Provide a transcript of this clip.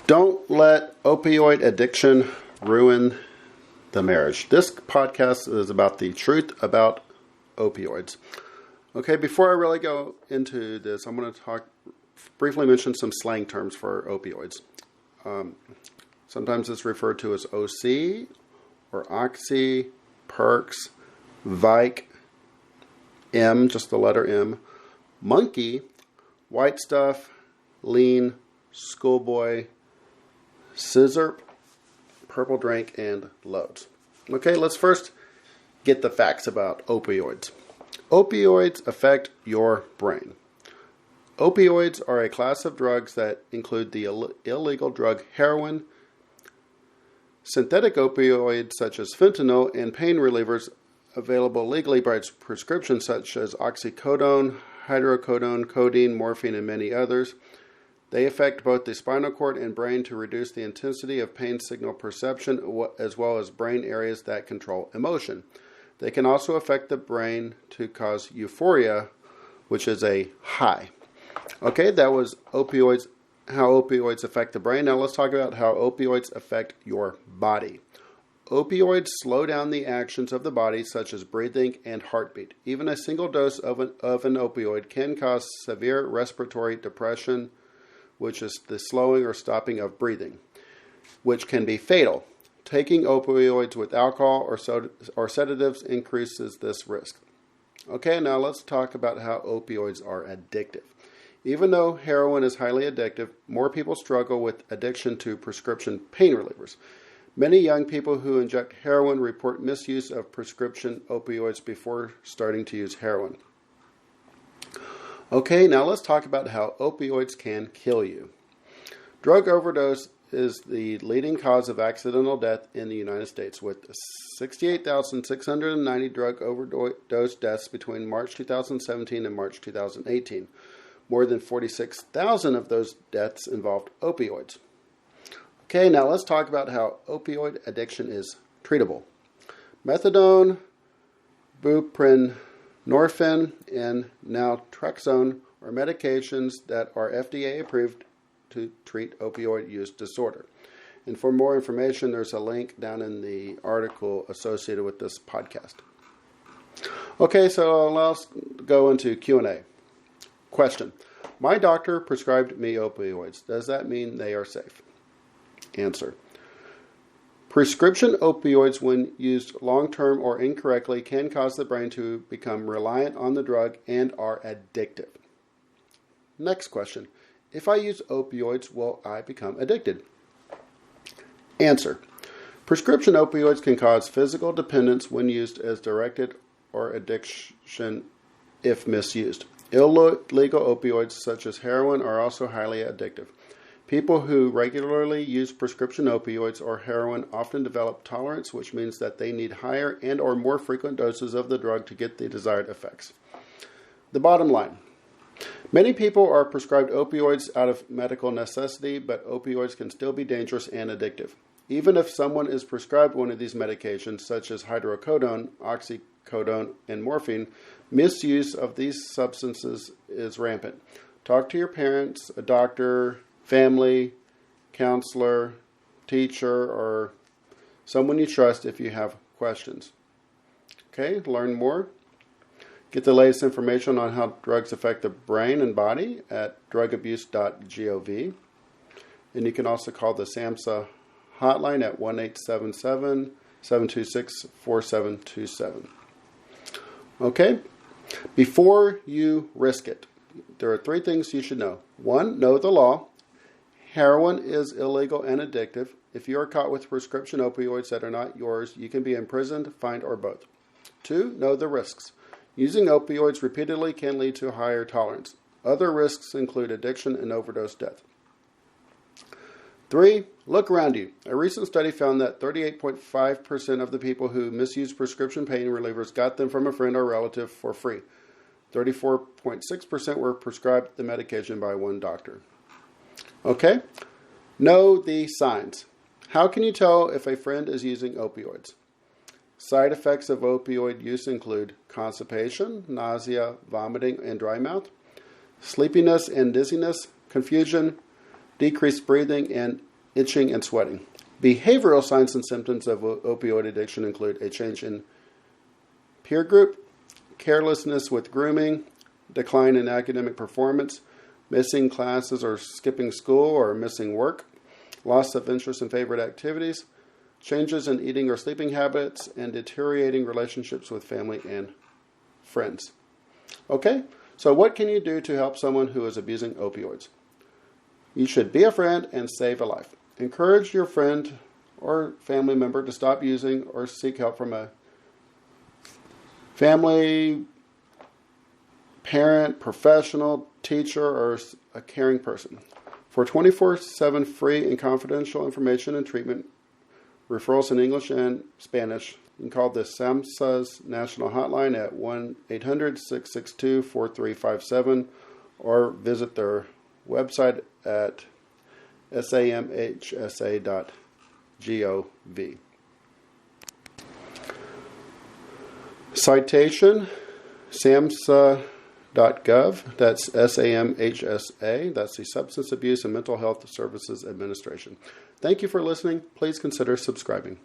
Don't let opioid addiction ruin the marriage. This podcast is about the truth about opioids. Okay, before I really go into this, I'm going to briefly mention some slang terms for opioids. Sometimes it's referred to as OC or Oxy, PERCS, VIKE, M, just the letter M, monkey, white stuff, lean, schoolboy, SIZZURP, purple drink, and loads. Okay, let's first get the facts about opioids. Opioids affect your brain. Opioids are a class of drugs that include the illegal drug heroin, synthetic opioids such as fentanyl, and pain relievers available legally by prescription such as oxycodone, hydrocodone, codeine, morphine, and many others. They affect both the spinal cord and brain to reduce the intensity of pain signal perception, as well as brain areas that control emotion. They can also affect the brain to cause euphoria, which is a high. Okay, that was opioids, how opioids affect the brain. Now let's talk about how opioids affect your body. Opioids slow down the actions of the body, such as breathing and heartbeat. Even a single dose of an opioid can cause severe respiratory depression, which is the slowing or stopping of breathing, which can be fatal. Taking opioids with alcohol or sedatives increases this risk. Okay, now let's talk about how opioids are addictive. Even though heroin is highly addictive, more people struggle with addiction to prescription pain relievers. Many young people who inject heroin report misuse of prescription opioids before starting to use heroin. Okay, now let's talk about how opioids can kill you. Drug overdose is the leading cause of accidental death in the United States, with 68,690 drug overdose deaths between March 2017 and March 2018. More than 46,000 of those deaths involved opioids. Okay, now let's talk about how opioid addiction is treatable. Methadone, buprenorphine, and naltrexone are medications that are FDA approved to treat opioid use disorder. And for more information, there's a link down in the article associated with this podcast. Okay, so let's go into Q&A. Question: my doctor prescribed me opioids. Does that mean they are safe? Answer: prescription opioids, when used long-term or incorrectly, can cause the brain to become reliant on the drug and are addictive. Next question: if I use opioids, will I become addicted? Answer: prescription opioids can cause physical dependence when used as directed, or addiction if misused. Illegal opioids such as heroin are also highly addictive. People who regularly use prescription opioids or heroin often develop tolerance, which means that they need higher and or more frequent doses of the drug to get the desired effects. The bottom line: many people are prescribed opioids out of medical necessity, but opioids can still be dangerous and addictive. Even if someone is prescribed one of these medications, such as hydrocodone, oxycodone, and morphine, misuse of these substances is rampant. Talk to your parents, a doctor, family, counselor, teacher, or someone you trust if you have questions. Okay, learn more. Get the latest information on how drugs affect the brain and body at drugabuse.gov. And you can also call the SAMHSA hotline at 1-877-726-4727. Okay, before you risk it, there are 3 things you should know. 1, know the law. Heroin is illegal and addictive. If you are caught with prescription opioids that are not yours, you can be imprisoned, fined, or both. 2, know the risks. Using opioids repeatedly can lead to higher tolerance. Other risks include addiction and overdose death. 3, look around you. A recent study found that 38.5% of the people who misuse prescription pain relievers got them from a friend or relative for free. 34.6% were prescribed the medication by one doctor. Okay, know the signs. How can you tell if a friend is using opioids? Side effects of opioid use include constipation, nausea, vomiting, and dry mouth, sleepiness and dizziness, confusion, decreased breathing, and itching, and sweating. Behavioral signs and symptoms of opioid addiction include a change in peer group, carelessness with grooming, decline in academic performance, missing classes or skipping school or missing work, loss of interest in favorite activities, changes in eating or sleeping habits, and deteriorating relationships with family and friends. Okay, so what can you do to help someone who is abusing opioids? You should be a friend and save a life. Encourage your friend or family member to stop using or seek help from a family, parent, professional, teacher, or a caring person. For 24/7 free and confidential information and treatment, referrals in English and Spanish, you can call the SAMHSA's national hotline at 1-800-662-4357 or visit their website at samhsa.gov. Citation, SAMHSA.gov, that's SAMHSA, that's the Substance Abuse and Mental Health Services Administration. Thank you for listening. Please consider subscribing.